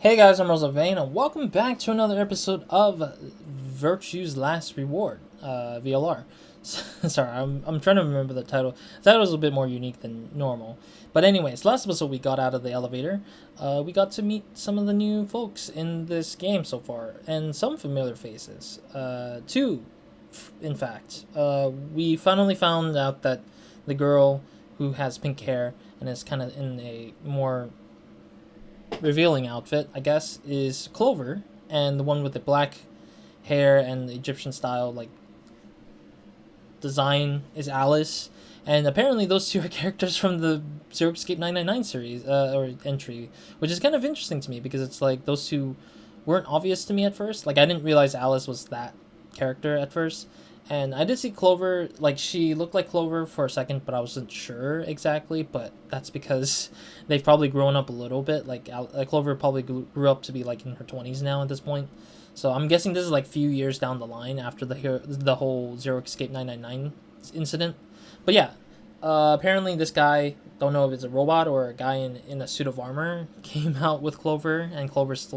Hey guys, I'm RozaldVane, and welcome back to another episode of Virtue's Last Reward, VLR. Sorry, I'm trying to remember the title. The title was a bit more unique than normal. But anyways, last episode we got out of the elevator. We got to meet some of the new folks in this game so far, and some familiar faces. Two, in fact. We finally found out that the girl who has pink hair and is kind of in a more revealing outfit, I guess, is Clover, and the one with the black hair and the Egyptian style design is Alice. And apparently those two are characters from the Zero Escape 999 series or entry, which is kind of interesting to me because it's like those two weren't obvious to me at first. Like I didn't realize Alice was that character at first. And I did see Clover, like she looked like Clover for a second, but I wasn't sure exactly. But that's because they've probably grown up a little bit. Like Clover probably grew up to be like in her 20s now at this point. So I'm guessing this is like few years down the line after the whole Zero Escape 999 incident. But yeah, apparently this guy, don't know if it's a robot or a guy in a suit of armor, came out with Clover, and Clover is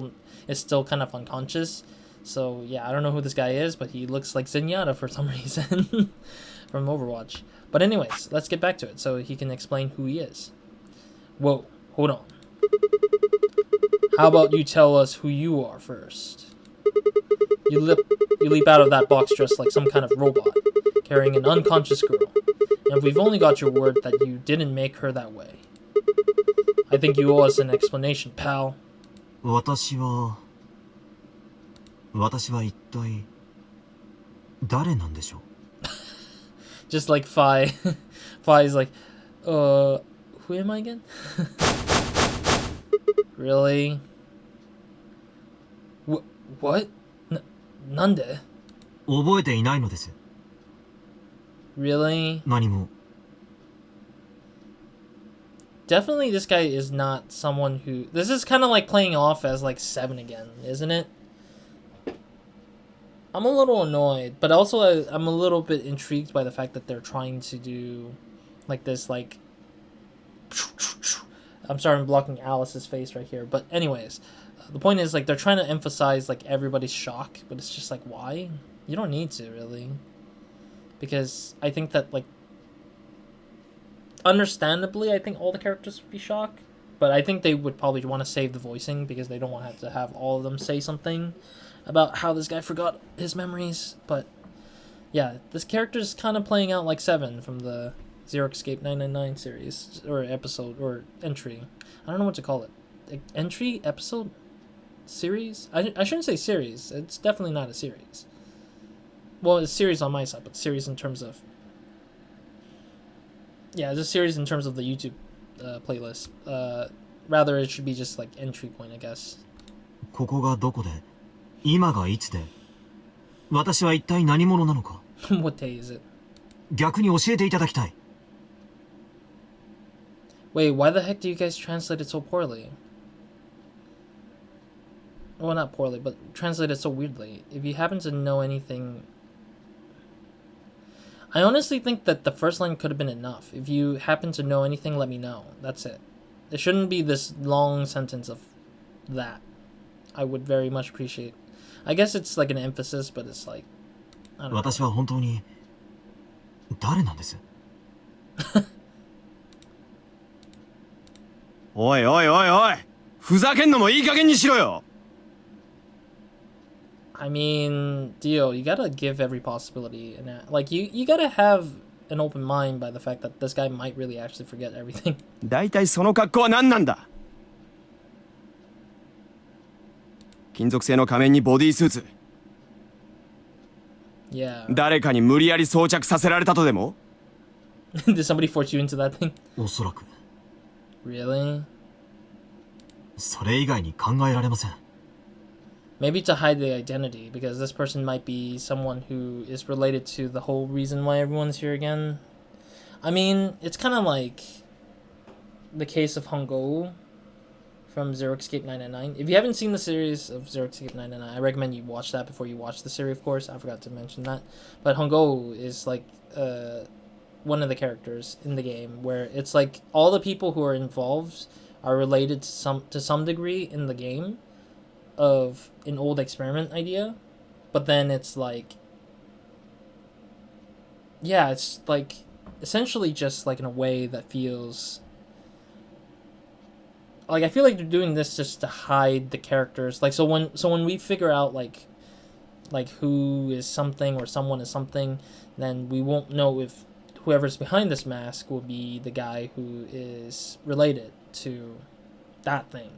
still kind of unconscious. So yeah, I don't know who this guy is, but he looks like Zenyatta for some reason from Overwatch. But anyways, let's get back to it so he can explain who he is. Whoa, hold on. How about you tell us who you are first? You leap out of that box dressed like some kind of robot, carrying an unconscious girl. And we've only got your word that you didn't make her that way. I think you owe us an explanation, pal. 私は一体誰なんでしょう Just like Fi. Fi is like, who am I again? Really? What? Nande? 覚えていないのです Really? 何も Definitely this guy is not someone who... This is kind of like playing off as like 7 again, isn't it? I'm a little annoyed, but also I'm a little bit intrigued by the fact that they're trying to do like this, like... I'm sorry, I'm blocking Alice's face right here. But anyways, the point is like they're trying to emphasize like everybody's shock, but it's just like, why? You don't need to, really. Because I think that like... Understandably, I think all the characters would be shocked. But I think they would probably want to save the voicing because they don't want to have all of them say something about how this guy forgot his memories. But yeah, this character is kind of playing out like 7 from the Zero Escape 999 series, or episode, or entry. I don't know what to call it. Entry? Episode? Series? I shouldn't say series. It's definitely not a series. Well, it's series on my side, but series in terms of... Yeah, it's a series in terms of the YouTube playlist. Rather, it should be just like entry point, I guess. ここがどこで今がいつで私は一体何者なのか What day is it? 逆に教えていただきたい Wait, why the heck do you guys translate it so poorly? Well, not poorly, but translate it so weirdly. If you happen to know anything... I honestly think that the first line could have been enough. If you happen to know anything, let me know. That's it. It shouldn't be this long sentence of that. I would very much appreciate. I guess it's like an emphasis, but it's like... I don't know. 私は本当に誰なんですおいおいおいおいふざけんのもいい加減にしろよ I mean, Dio, you gotta give every possibility. Like, you gotta have an open mind by the fact that this guy might really actually forget everything. だいたいその格好は何なんだ金属製の仮面にボディースーツ Yeah. 誰かに無理やり装着させられたとでも Did somebody force you into that thing? おそらく Really? それ以外に考えられません Maybe to hide the identity, because this person might be someone who is related to the whole reason why everyone's here again. I mean, it's kind of like the case of Hongo from Zero Escape 999. If you haven't seen the series of Zero Escape 999, I recommend you watch that before you watch the series, of course. I forgot to mention that. But Hongo is like one of the characters in the game where it's like all the people who are involved are related to some degree in the game. of an old experiment idea, but then it's like, yeah, it's like essentially just like in a way that feels like, I feel like they're doing this just to hide the characters. Like, so when we figure out like who is something or someone is something, then we won't know if whoever's behind this mask will be the guy who is related to that thing.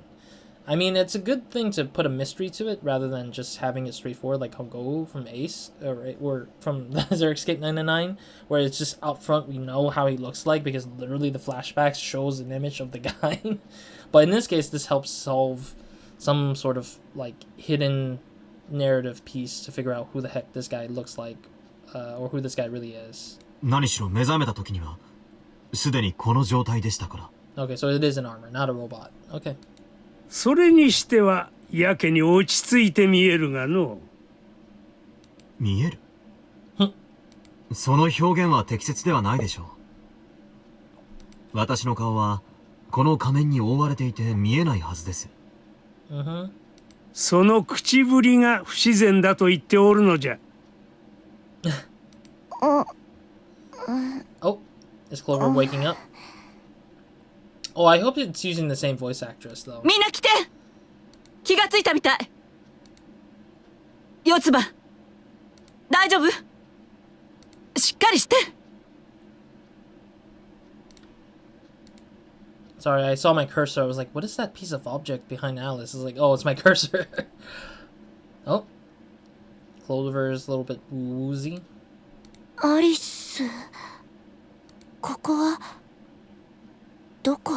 I mean, it's a good thing to put a mystery to it rather than just having it straightforward like Hongo from Ace or from Zurich Escape 999, where it's just out front, we know how he looks like because literally the flashbacks shows an image of the guy. But in this case, this helps solve some sort of like hidden narrative piece to figure out who the heck this guy looks like, or who this guy really is. 何しろ目覚めた時にはすでにこの状態でしたから。 Okay, so it is an armor, not a robot. Okay. それにしてはやけに落ち着いて見えるがの。見えるその表現は適切ではないでしょう。私の顔はこの仮面に覆われていて見えないはずです。その口ぶりが不自然だと言っておるのじゃ。Oh, is Clover waking up? Oh, I hope it's using the same voice actress, though. みんな来て。気がついたみたい。四つ葉、大丈夫？しっかりして。Sorry, I saw my cursor. I was like, what is that piece of object behind Alice? I was like, oh, it's my cursor. Oh. Clover's a little bit woozy. アリス、ここはどこ?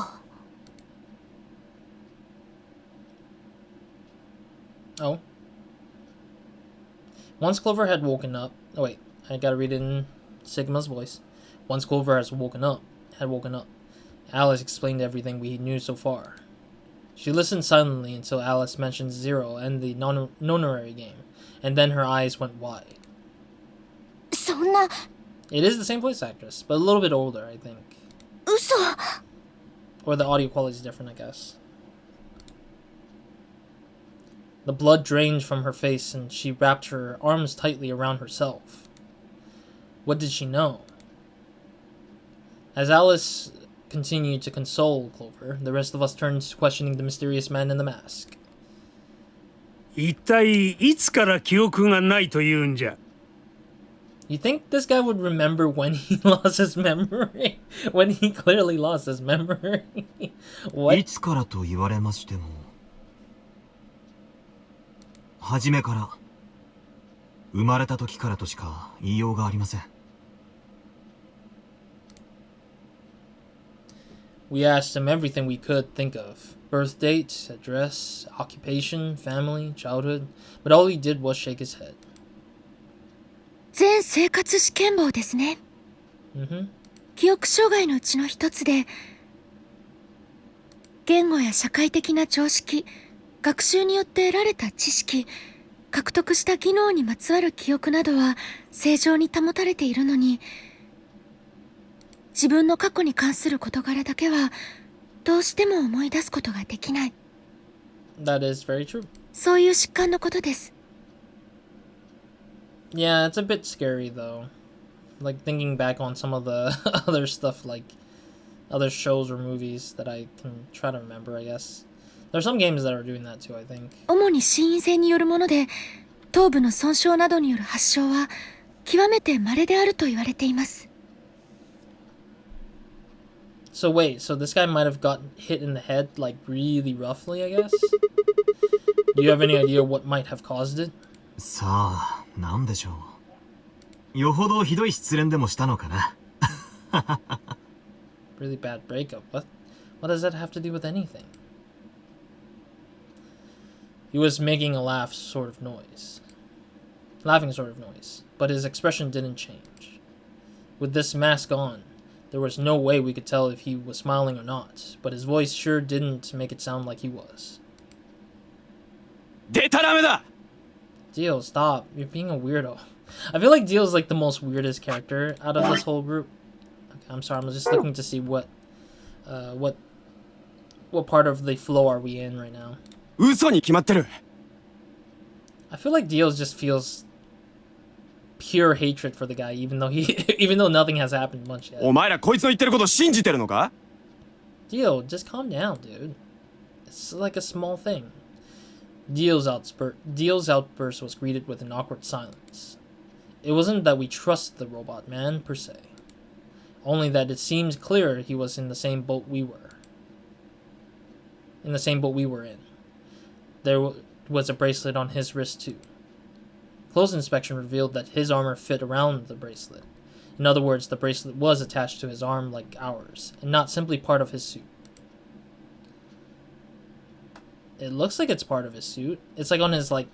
Oh. Once Clover had woken up... Oh, wait. I gotta read it in Sigma's voice. Once Clover had woken up, Alice explained everything we knew so far. She listened silently until Alice mentioned Zero and the nonary game, and then her eyes went wide. そんな。 It is the same voice actress, but a little bit older, I think. 嘘。 Or the audio quality is different, I guess. The blood drained from her face, and she wrapped her arms tightly around herself. What did she know? As Alice continued to console Clover, the rest of us turned to questioning the mysterious man in the mask. 一体いつから記憶がないというんじゃ。 You think this guy would remember when he lost his memory? When he clearly lost his memory? What? いつからと言われましても初めから生まれた時からとしか言いようがありません。 We asked him everything we could think of. Birth date, address, occupation, family, childhood. But all he did was shake his head. 全生活試験簿ですね。記憶障害のうちの一つで、言語や社会的な常識、学習によって得られた知識、獲得した技能にまつわる記憶などは正常に保たれているのに、自分の過去に関する事柄だけはどうしても思い出すことができない。That is very true. そういう疾患のことです。 Yeah, it's a bit scary though. Like thinking back on some of the other stuff, like other shows or movies that I can try to remember, I guess. There's some games that are doing that too, I think. 主に心因性によるもので、頭部の損傷などによる発症は極めて稀であると言われています。 So wait, so this guy might have gotten hit in the head like really roughly, I guess? Do you have any idea what might have caused it? さあ、なんでしょう。よほどひどい失恋でもしたのかな。Really bad breakup. What does that have to do with anything? He was making a laughing sort of noise, but his expression didn't change. With this mask on, there was no way we could tell if he was smiling or not, but his voice sure didn't make it sound like he was. でたらめだ Dio, stop. You're being a weirdo. I feel like Dio's like the most weirdest character out of this whole group. Okay, I'm sorry, I'm just looking to see what part of the flow are we in right now. 嘘に決まってる I feel like Dio just feels pure hatred for the guy, even though even though nothing has happened much yet. お前らこいつの言ってること信じてるのか？ Dio, just calm down, dude. It's like a small thing. Dio's outburst was greeted with an awkward silence. It wasn't that we trust the robot man, per se. Only that it seemed clear he was in the same boat we were. In the same boat we were in. There was a bracelet on his wrist, too. Close inspection revealed that his armor fit around the bracelet. In other words, the bracelet was attached to his arm like ours, and not simply part of his suit. It looks like it's part of his suit. It's like on his, like,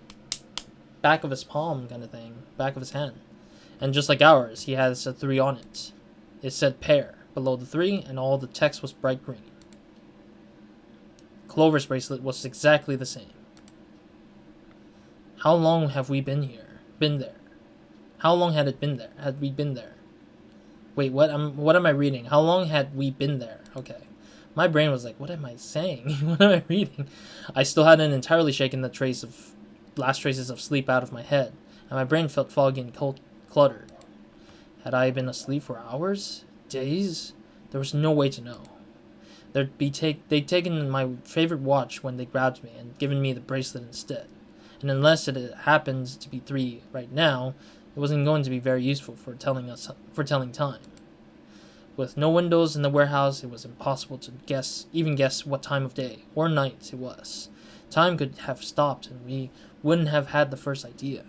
back of his palm kind of thing. Back of his hand. And just like ours, he has a 3 on it. It said pair below the 3, and all the text was bright green. Clover's bracelet was exactly the same. How long have we been here? Been there? How long had it been there? Had we been there? Wait, what am I reading? How long had we been there? Okay. My brain was like, what am I saying? What am I reading? I still hadn't entirely shaken the last traces of sleep out of my head, and my brain felt foggy and cluttered. Had I been asleep for hours? Days? There was no way to know. They'd taken my favorite watch when they grabbed me and given me the bracelet instead. And unless it happens to be 3 right now, it wasn't going to be very useful for telling time. With no windows in the warehouse, it was impossible to even guess what time of day or night it was. Time could have stopped and we wouldn't have had the first idea.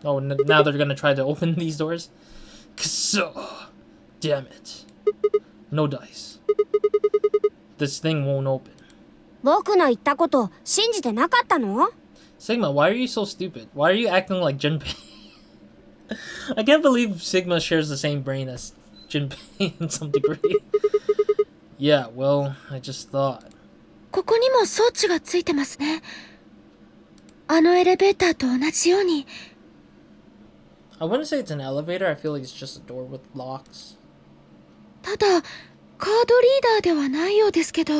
Oh, now they're gonna try to open these doors? So, damn it. No dice. This thing won't open. 僕の言ったこと信じてなかったの？ Sigma, why are you so stupid? Why are you acting like Junpei? I can't believe Sigma shares the same brain as Junpei in some degree. Yeah, well, I just thought. ここにも装置がついてますね。あのエレベーターと同じように。I wouldn't say it's an elevator. I feel like it's just a door with locks. ただ、カードリーダーではないようですけど。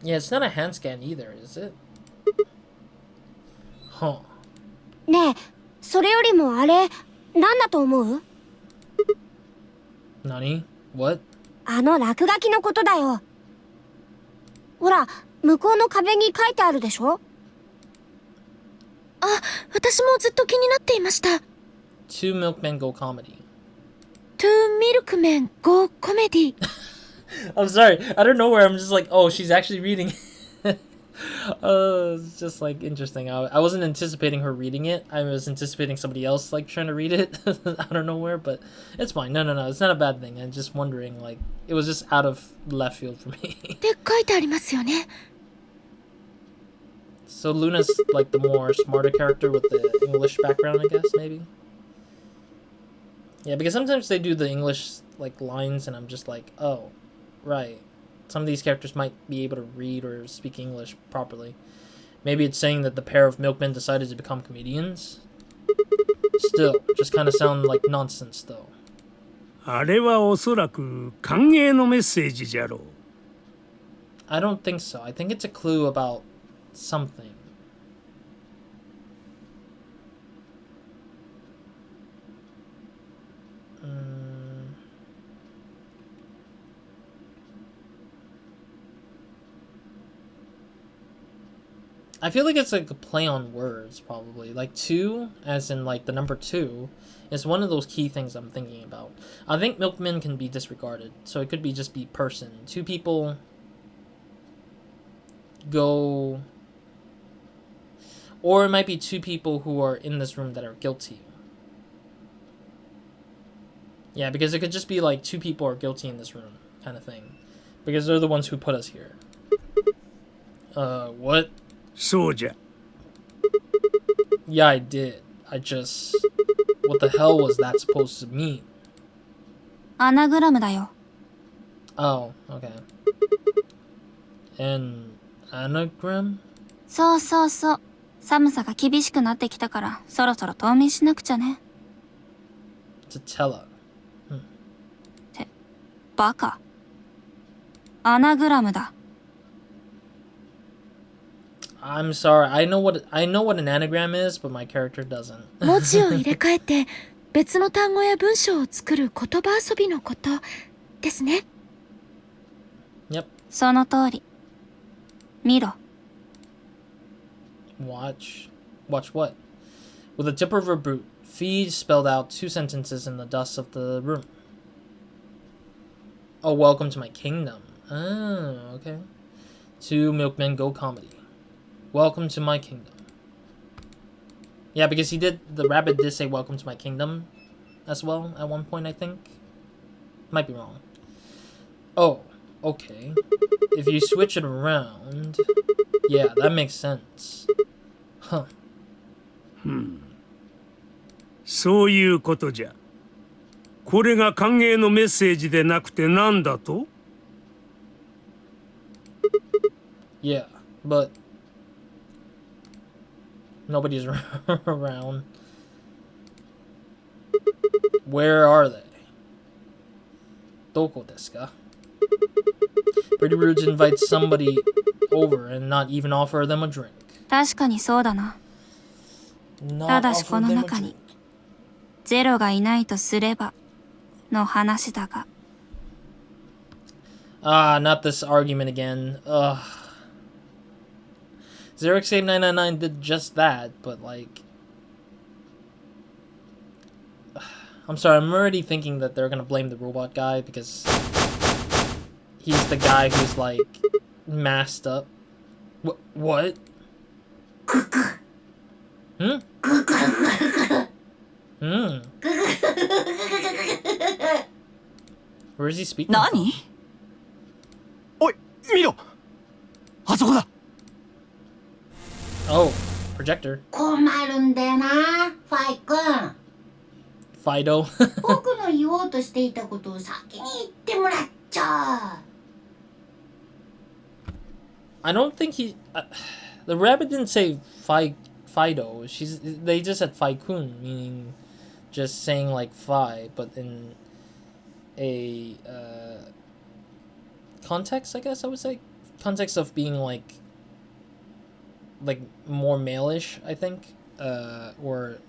Yeah, it's not a hand scan either, is it? Huh. ねえ、それよりもあれ、何だと思う？ Nani? What? あの落書きのことだよ。ほら、向こうの壁に書いてあるでしょ？あ、私もずっと気になっていました。Two milkmen go comedy. Two milkmen go comedy. I'm sorry. I don't know where I'm just like, oh, she's actually reading. It's just like interesting. I wasn't anticipating her reading it. I was anticipating somebody else like trying to read it. I don't know where, but it's fine. No. It's not a bad thing. I'm just wondering, like, it was just out of left field for me. って書いてありますよね。So Luna's like the more smarter character with the English background, I guess, maybe? Yeah, because sometimes they do the English like lines and I'm just like, oh, right. Some of these characters might be able to read or speak English properly. Maybe it's saying that the pair of milkmen decided to become comedians? Still, just kind of sound like nonsense, though. あれはおそらく歓迎のメッセージじゃろう。I don't think so. I think it's a clue about something. I feel like it's like a play on words, probably. Like 2, as in like the number 2, is one of those key things I'm thinking about. I think milkmen can be disregarded, so it could be just be person. 2 people go... Or it might be 2 people who are in this room that are guilty. Yeah, because it could just be like 2 people are guilty in this room, kind of thing. Because they're the ones who put us here. What? そうじゃ。 Yeah, I did. I just... What the hell was that supposed to mean? アナグラムだよ。 Oh, okay. An anagram? そうそうそう。寒さが厳しくなってきたから、そろそろ冬眠しなくちゃね。Tetella. バカ。アナグラムだ。 I'm sorry. I know what an anagram is, but my character doesn't. 文字を入れ替えて別の単語や文章を作る言葉遊びのことですね。 Yep. その通り。見ろ。 Watch what? With a tip of her boot, Fee spelled out 2 sentences in the dust of the room. Oh, welcome to my kingdom. Oh, okay. 2 milkmen go comedy. Welcome to my kingdom. Yeah, because the rabbit did say welcome to my kingdom as well at one point, I think. Might be wrong. Oh, okay. If you switch it around, yeah, that makes sense. Huh. そういうことじゃ。これが歓迎のメッセージでなくて何だと？ Yeah, but nobody's around. Where are they? Doko desu ka? Pretty rude to invite somebody over and not even offer them a drink. 確かにそうだな。 Not ただし offer この them a 中 drink. にゼロがいないとすればの話だが。 Ah, not this argument again. Ugh. Zero Escape 999 did just that, but like... I'm sorry, I'm already thinking that they're gonna blame the robot guy because he's the guy who's like masked up. What? Hmm? Hmm. Where is he speaking from? 何？おい見ろあそこだ Oh, projector. 困るんだよな、ファイ君。 Fido. 僕の言おうとしていたことを先に言ってもらっちゃ。I don't think he... the rabbit didn't say Fido. They just said Fi-kun, meaning just saying like Fi, but in a context, I guess I would say. Context of being like more male-ish, I think. Or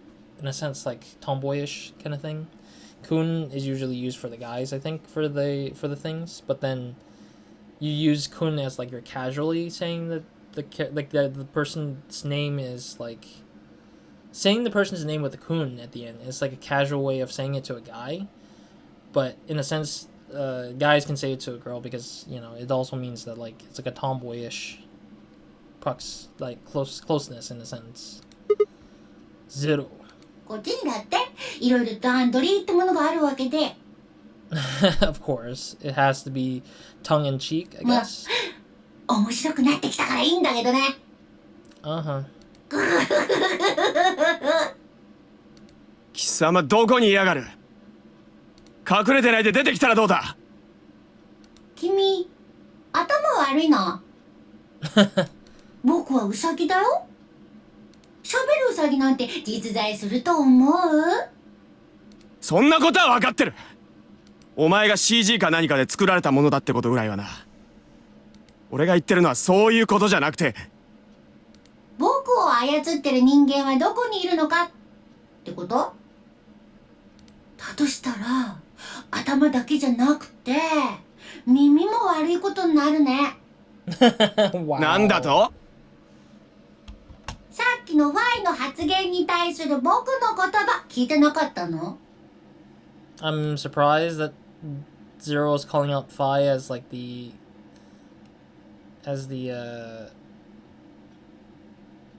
in a sense like tomboyish kind of thing. Kun is usually used for the guys, I think, for the things, but then you use kun as like you're casually saying that the person's name is like saying the person's name with a kun at the end. It's like a casual way of saying it to a guy, but in a sense, guys can say it to a girl because you know it also means that like it's like a tomboyish closeness in a sense. Zero. こっちにだっていろいろ段取りってものがあるわけで。Of course, it has to be tongue in cheek, I guess. 面白くなってきたからいいんだけどね。Uh-huh. 貴様どこにいやがる隠れてないで出てきたらどうだ君、頭悪いな。僕はウサギだよ。喋るウサギなんて実在すると思う？そんなことは分かってるお前が CG か何かで作られたものだってことぐらいはな俺が言ってるのはそういうことじゃなくて僕を操ってる人間はどこにいるのかってこと？だとしたら頭だけじゃなくて耳も悪いことになるね。Wow. なんだとさっきのファイの発言に対する僕の言葉聞いてなかったの？ I'm surprised that Zero is calling out Phi as like the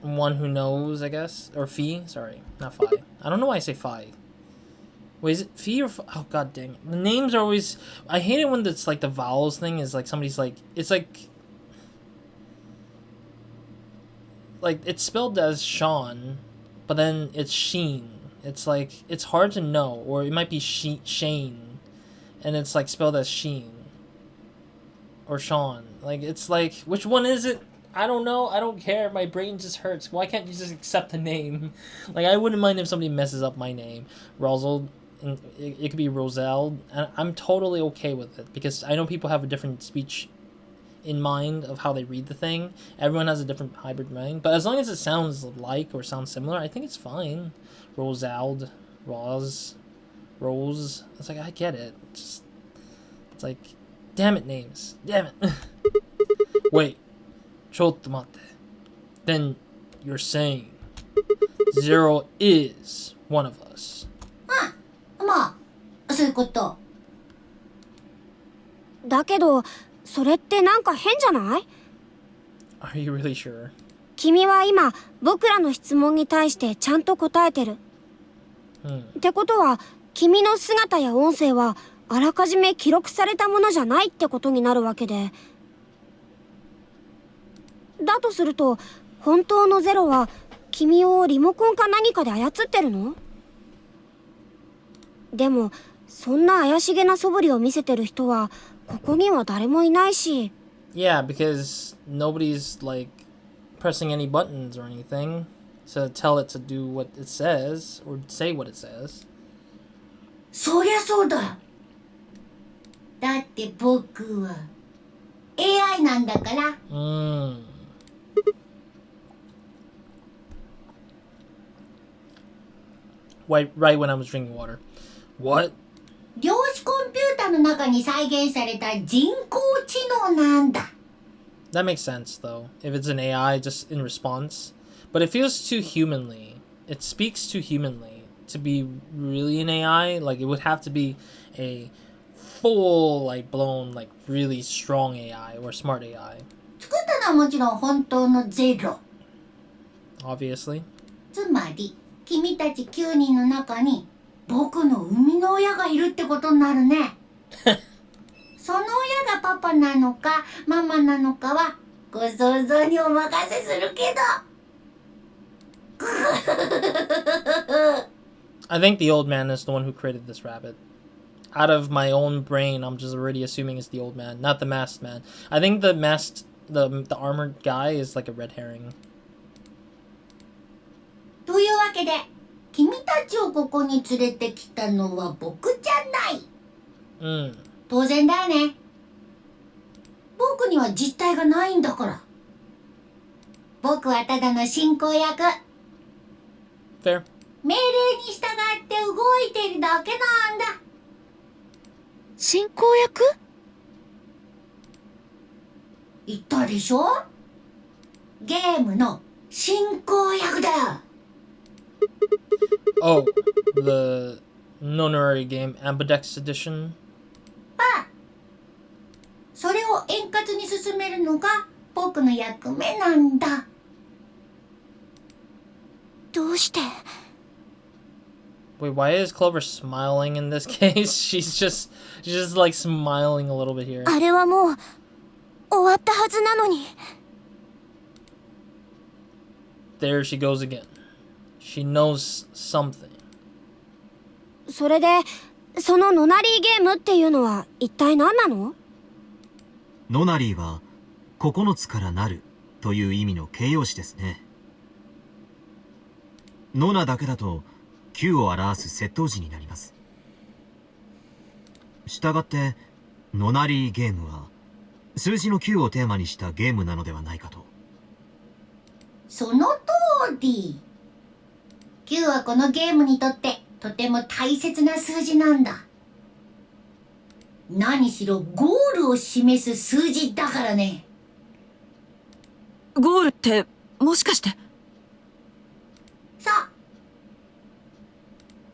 one who knows, I guess, or Phi. Sorry, not Phi. I don't know why I say Phi. Wait, is it Phi or Phi? Oh god dang it! The names are always. I hate it when it's like the vowels thing is like somebody's like it's like it's spelled as Sean, but then it's Sheen. It's like it's hard to know, or it might be Shane, and it's like spelled as Sheen or Sean. Like it's like which one is it? I don't know. I don't care. My brain just hurts. Why can't you just accept the name? Like I wouldn't mind if somebody messes up my name, Rozald. It could be Rozald, and I'm totally okay with it because I know people have a different speech in mind of how they read the thing. Everyone has a different hybrid mind, but as long as it sounds like or sounds similar, I think it's fine. Rose. It's like, I get it. It's like, damn it, names. Damn it. Wait. ちょっと待って. Then you're saying Zero is one of us. まあ、そういうこと。だけど、それってなんか変じゃない？ Are you really sure? 君は今、僕らの質問に対してちゃんと答えてる。ってことは、君の姿や音声はあらかじめ記録されたものじゃないってことになるわけで。だとすると、本当のゼロは君をリモコンか何かで操ってるの？でも、そんな怪しげな素振りを見せてる人はここには誰もいないし。Yeah, because nobody's like pressing any buttons or anything to tell it to do what it says or say what it says. そりゃそうだ。だって僕は AI なんだから。Right when I was drinking water. What? 量子コンピュータの中に再現された人工知能なんだ。That makes sense, though, if it's an AI just in response. But it feels too humanly. It speaks too humanly to be really an AI. Like, it would have to be a full, like, blown, like, really strong AI or smart AI. 作ったのはもちろん本当のゼロ。Obviously. つまり、君たち9人の中に僕の生みの親がいるってことになるね。その親がパパなのかママなのかはご想像にお任せするけど。I think the old man is the one who created this rabbit. Out of my own brain, I'm just already assuming it's the old man, not the masked man. I think the armored guy is like a red herring. というわけで、君たちをここに連れてきたのは僕じゃない。当然だよね。僕には実体がないんだから。僕はただの進行役。Fair. 命令に従って動いてるだけなんだ。進行役？言ったでしょ？ゲームの進行役だよ。Oh, the Nonary game Ambidex Edition? ああ。それを円滑に進めるのが僕の役目なんだ。どうして？ Wait, why is Clover smiling in this case? She's just like smiling a little bit here. あれはもう終わったはずなのに。There she goes again. She knows something. それで、そのノナリーゲームっていうのは一体何なの？ノナリーは9つからなるという意味の形容詞ですね。ノナだけだと9を表す窃盗時になります。したがってノナリーゲームは数字の9をテーマにしたゲームなのではないかと。その通り。9はこのゲームにとってとても大切な数字なんだ。何しろゴールを示す数字だからね。ゴールってもしかして？さあ、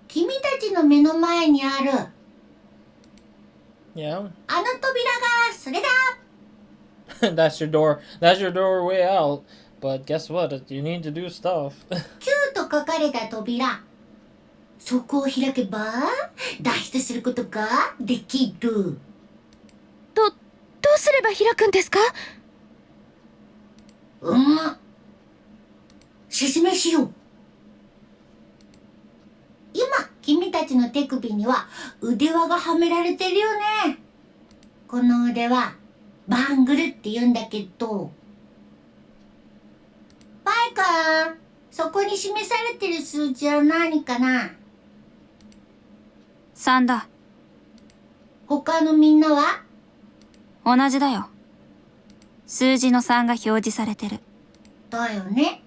君たちの目の前にある Yeah. あの扉がそれだ。That's your door. That's your doorway out. But guess what? You need to do stuff. 9と書かれた扉。そこを開けば脱出することができる。どうすれば開くんですか？説明しよう。今、君たちの手首には腕輪がはめられてるよね。この腕輪、バングルって言うんだけど。バイカー、そこに示されてる数字は何かな3だ。他のみんなは？同じだよ。数字の3が表示されてる。だよね。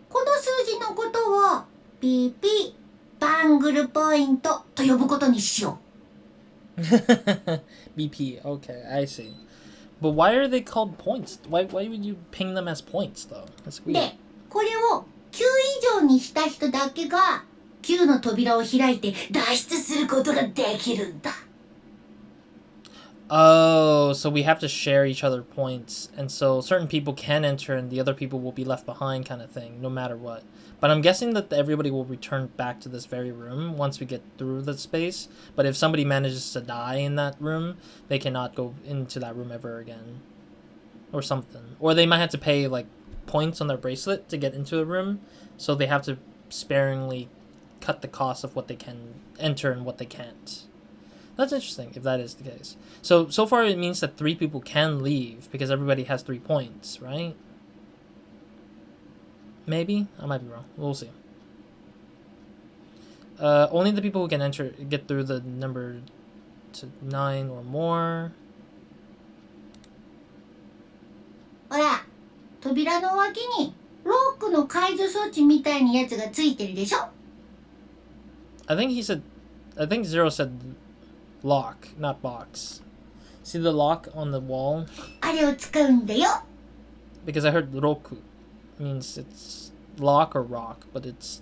この数字のことを PP バングルポイントと呼ぶことにしよう。BP, okay, I see. But why are they called points? Why would you ping them as points, though? That's weird. で、これを9以上にした人だけが9の扉を開いて脱出することができるんだ。Oh, so we have to share each other points, and so certain people can enter and the other people will be left behind kind of thing, no matter what. But I'm guessing that everybody will return back to this very room once we get through the space. But if somebody manages to die in that room, they cannot go into that room ever again. Or something. Or they might have to pay, like, points on their bracelet to get into a room, so they have to sparingly cut the cost of what they can enter and what they can't. That's interesting, if that is the case. So far it means that 3 people can leave, because everybody has 3 points, right? Maybe? I might be wrong. We'll see. Only the people who can get through the number to 9 or more. ほら、扉の脇にロックの解除装置みたいなやつがついてるでしょ？ I think Zero said lock, not box. See the lock on the wall? あれを使うんだよ。 Because I heard roku means it's lock or rock, but it's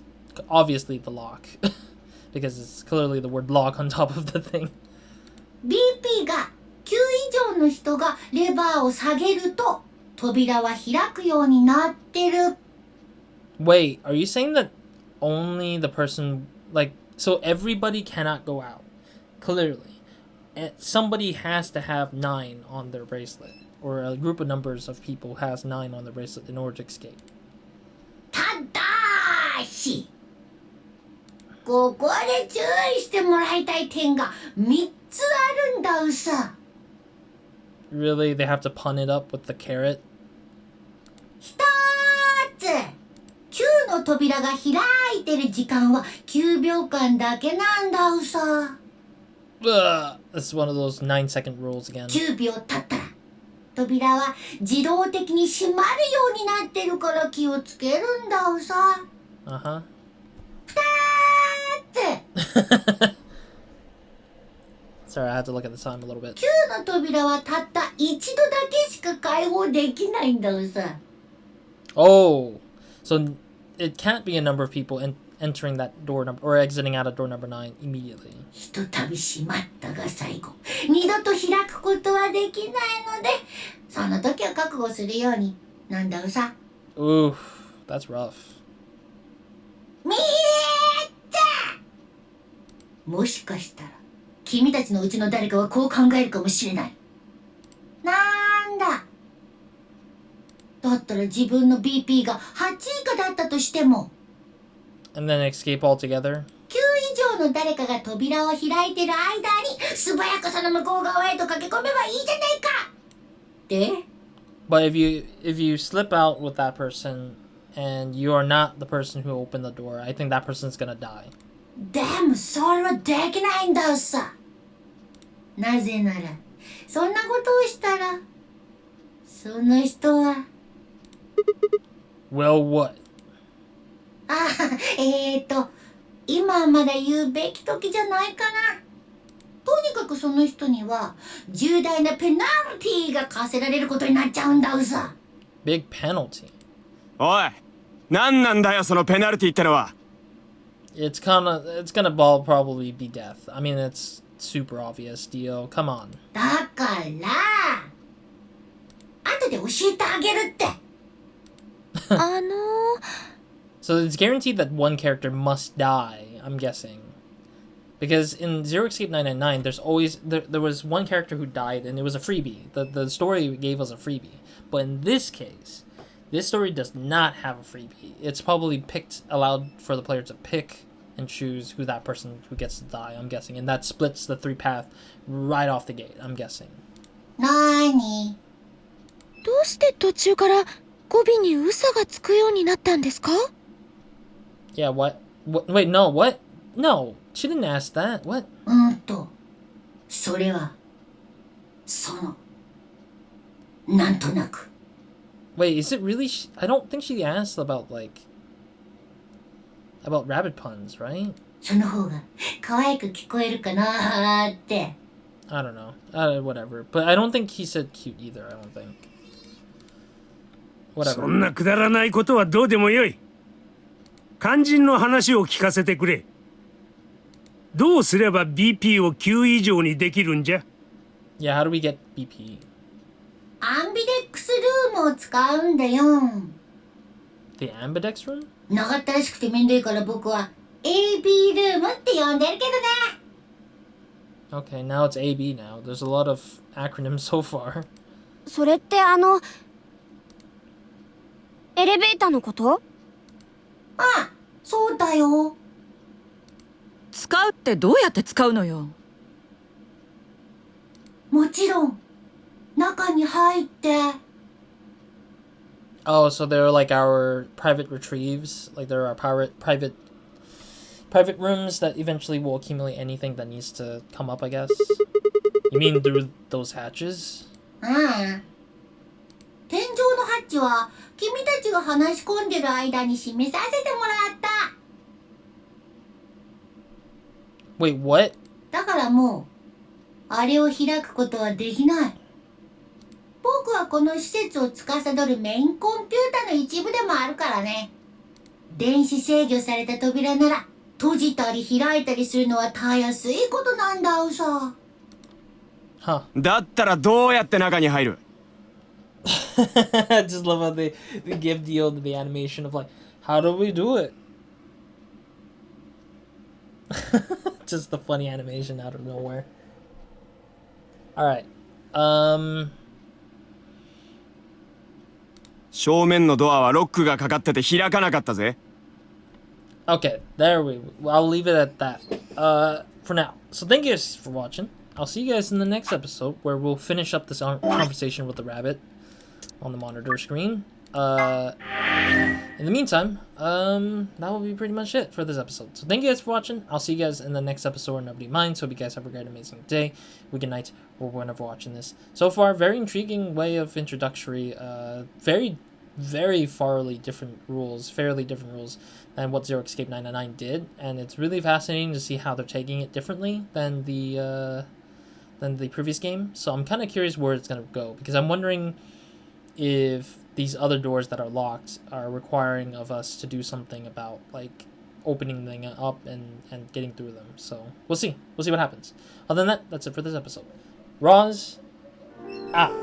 obviously the lock. Because it's clearly the word lock on top of the thing. BP が9以上の人がレバーを下げると扉は開くようになってる。 Wait, are you saying that only the person, like, so everybody cannot go out? Clearly. And somebody has to have 9 on their bracelet. Or a group of numbers of people has 9 on their bracelet in order to escape. ただし、ここで注意してもらいたい点が3つあるんだうさ。Really? They have to pun it up with the carrot? 1つ、9の扉が開いてる時間は9秒間だけなんだうさ。Ugh, that's one of those 9-second rules again. 9秒経ったら扉は自動的に閉まるようになってるから気をつけるんだうさ。Uh-huh. 2つ。Sorry, I had to look at the time a little bit. 9の扉はたった一度だけしか開放できないんだうさ。Oh, so it can't be a number of people entering that door number or exiting out of door number 9 immediately. ひとたび閉まったが最後。二度と開くことはできないので、その時は覚悟するようになんだうさ。Oof, that's rough. 3つ。もしかしたら君たちのうちの誰かはこう考えるかもしれない。なんだ。だったら自分の BP が8以下だったとしても、 And then escape altogether? 9以上の誰かが扉を開いてる間に素早くその向こう側へと駆け込めばいいじゃないか。で But if you slip out with that person and you are not the person who opened the door, I think that person's gonna die. でもそれはできないんださ。なぜならそんなことをしたらその人は Well, what? 今はまだ言うべき時じゃないかな。とにかくその人には重大なペナルティーが課せられることになっちゃうんだうさ。Big penalty. おい、何なんだよそのペナルティってのは。It's gonna probably be death. I mean, it's super obvious, Dio. Come on. だから後で教えてあげるって。So it's guaranteed that one character must die, I'm guessing. Because in Zero Escape 999, there's always... There was one character who died, and it was a freebie. The story gave us a freebie. But in this case, this story does not have a freebie. It's probably allowed for the player to pick and choose who that person who gets to die, I'm guessing. And that splits the 3 path right off the gate, I'm guessing. なーに？どうして途中から語尾にうさがつくようになったんですか？ Yeah, what? Wait, no, what? No, she didn't ask that. What? それはそのなんとなく。 Wait, is it really? I don't think she asked about about rabbit puns, right? その方が可愛く聞こえるかなーって。 I don't know. Whatever. But I don't think he said cute either. I don't think. そ Whatever. んなくだらないことはどうでもよい。肝心の話を聞かせてくれ。どうすれば BP を9以上にできるんじゃ？ Yeah, how do we get BP? アンビデックスルームを使うんだよ。 The ambidex room? 長ったらしくてめんどいから僕は AB ルームって呼んでるけどね。 Okay, now it's AB now. There's a lot of acronyms so far. それってエレベーターのこと？ああ、そうだよ。使うってどうやって使うのよ。もちろん中に入って。 Oh, so they're like our private retrieves. Like they're our private rooms that eventually will accumulate anything that needs to come up, I guess. You mean through those hatches? うん。天井のハッチは君たちが話し込んでる間に閉めさせてもらった。 Wait, what? だからもうあれを開くことはできない。僕はこの施設を司るメインコンピュータの一部でもあるからね。電子制御された扉なら閉じたり開いたりするのはたやすいことなんだうさ。 Huh. だったらどうやって中に入る？ I just love how they give Dio the animation of like, how do we do it? Just the funny animation out of nowhere. Alright. 正面のドアはロックがかかってて開かなかったぜ。 Okay, there we I'll leave it at that. For now. So thank you guys for watching. I'll see you guys in the next episode where we'll finish up this conversation with the rabbit on the monitor screen. In the meantime, that will be pretty much it for this episode. So thank you guys for watching. I'll see you guys in the next episode where nobody minds. Hope you guys have a great, amazing day, weekend, night, or whenever watching this. So far, very intriguing way of introductory. Very, very fairly different rules than what Zero Escape 999 did, and it's really fascinating to see how they're taking it differently than the previous game. So I'm kind of curious where it's gonna go, because I'm wondering if these other doors that are locked are requiring of us to do something about like opening them up and getting through them. So we'll see what happens. Other than that, that's it for this episode. Roz out.